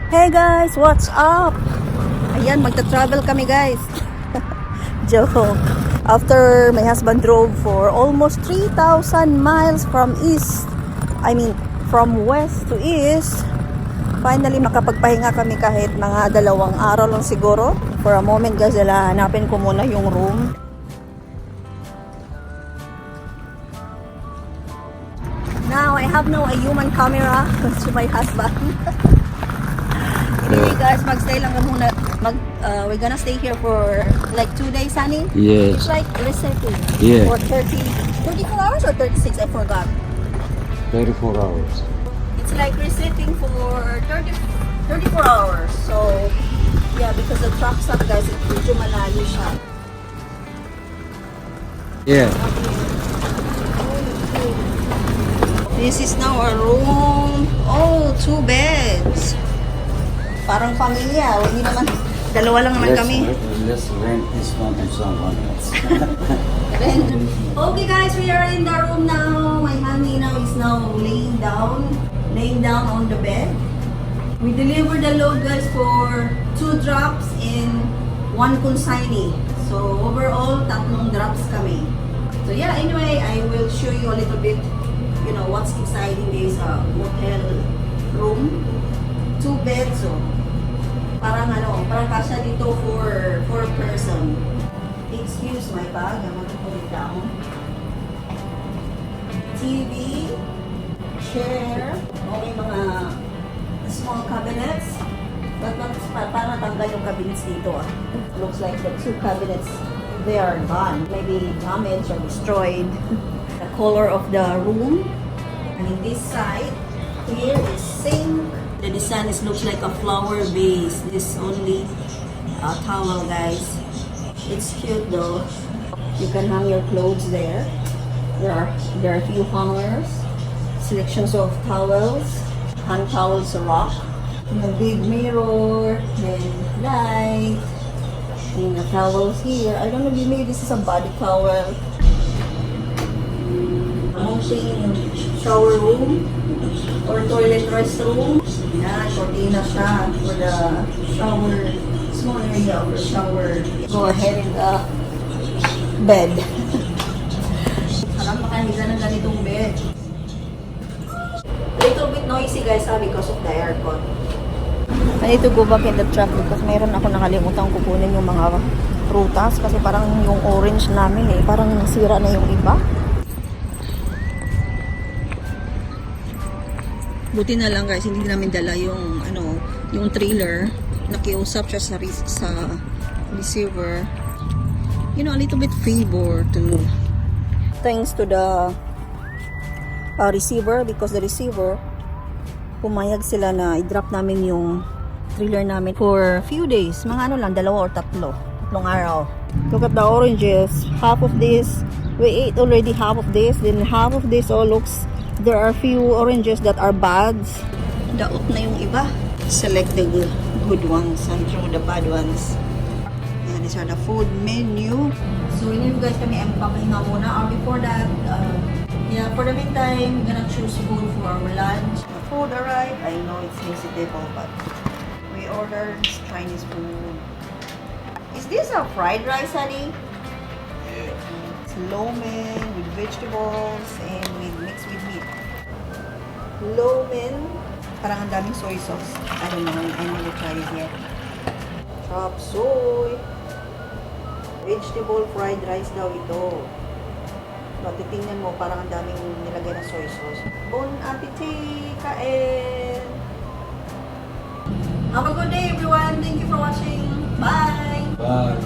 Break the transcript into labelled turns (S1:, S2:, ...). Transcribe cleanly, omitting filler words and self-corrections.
S1: Hey guys, what's up? Ayan, magta-travel kami guys. Joke. After my husband drove for almost 3,000 miles from from west to east, finally makapagpahinga kami kahit mga 2 araw lang siguro. For a moment guys, hanapin ko muna yung room. Now, I have no a human camera to my husband. Anyway guys, magstay lang muna. We're gonna stay here for like 2 days, honey?
S2: Yes.
S1: It's like resetting.
S2: Yeah.
S1: For 34 hours or 36? I forgot.
S2: 34 hours.
S1: It's like resetting for 34 hours. So, yeah, because the truck stop guys, medyo malayo siya.
S2: Yeah.
S1: This is now our room. Oh, 2 beds. Parang pamilya. Hindi naman, 2 lang naman kami.
S2: Let's rent this one to someone else.
S1: Okay guys, we are in the room now. My honey now is laying down on the bed. We delivered the load guys for 2 drops and 1 consignee. So overall, 3 drops kami. So yeah, anyway, I will show you a little bit, you know, what's inside in this hotel room. 2 beds, so parang kasya dito for 4 person. Excuse my bag, I'm gonna put it down. TV, chair, may mga small cabinets. But parang natanggal yung cabinets dito ah. Looks like the 2 cabinets, they are gone. Maybe damaged or destroyed. The color of the room. And in this side, here is sink. The design looks like a flower vase. This only towel guys. It's cute though. You can hang your clothes there. There are a few hangers, selections of towels, hand towels, rock, and a big mirror, then light, and the towels here. I don't know if maybe this is a body towel. Mounting shower room or toilet restroom. Yan, cortina siya for the shower, small area for shower. Go ahead in the bed. Alam, makahiga ng ganitong bed. A little bit noisy guys because of the aircon. I need to go back in the truck because mayroon ako nakalimutan kukunin yung mga prutas kasi parang yung orange namin parang nasira na yung iba. Buti na lang guys, hindi namin dala yung yung trailer. Nakiusap siya sa receiver. You know, a little bit favor to thanks to the receiver because the receiver pumayag sila na i-drop namin yung trailer namin for few days. Mga lang, 2 or 3 araw. Look at the oranges. Half of this, we ate already half of this. Then half of this looks, there are few oranges that are bads. Daot na yung iba. Select the good ones and throw the bad ones. Yeah, these are the food menu. So, yun guys, kami ang papahinga muna. Or before that, yeah, for the meantime, we're gonna choose food for our lunch. The food arrived. I know it's vegetable, but we ordered Chinese food. Is this a fried rice, honey?
S2: Yeah.
S1: It's lo mein with vegetables and mixed with meat. Lo mein, parang ang daming soy sauce. I don't know, I never tried it yet. Chop suey. Vegetable fried rice daw ito. But titingnan mo, parang ang daming nilagay na soy sauce. Bon appetit! Kain! Have a good day everyone! Thank you for watching! Bye!
S2: Bye.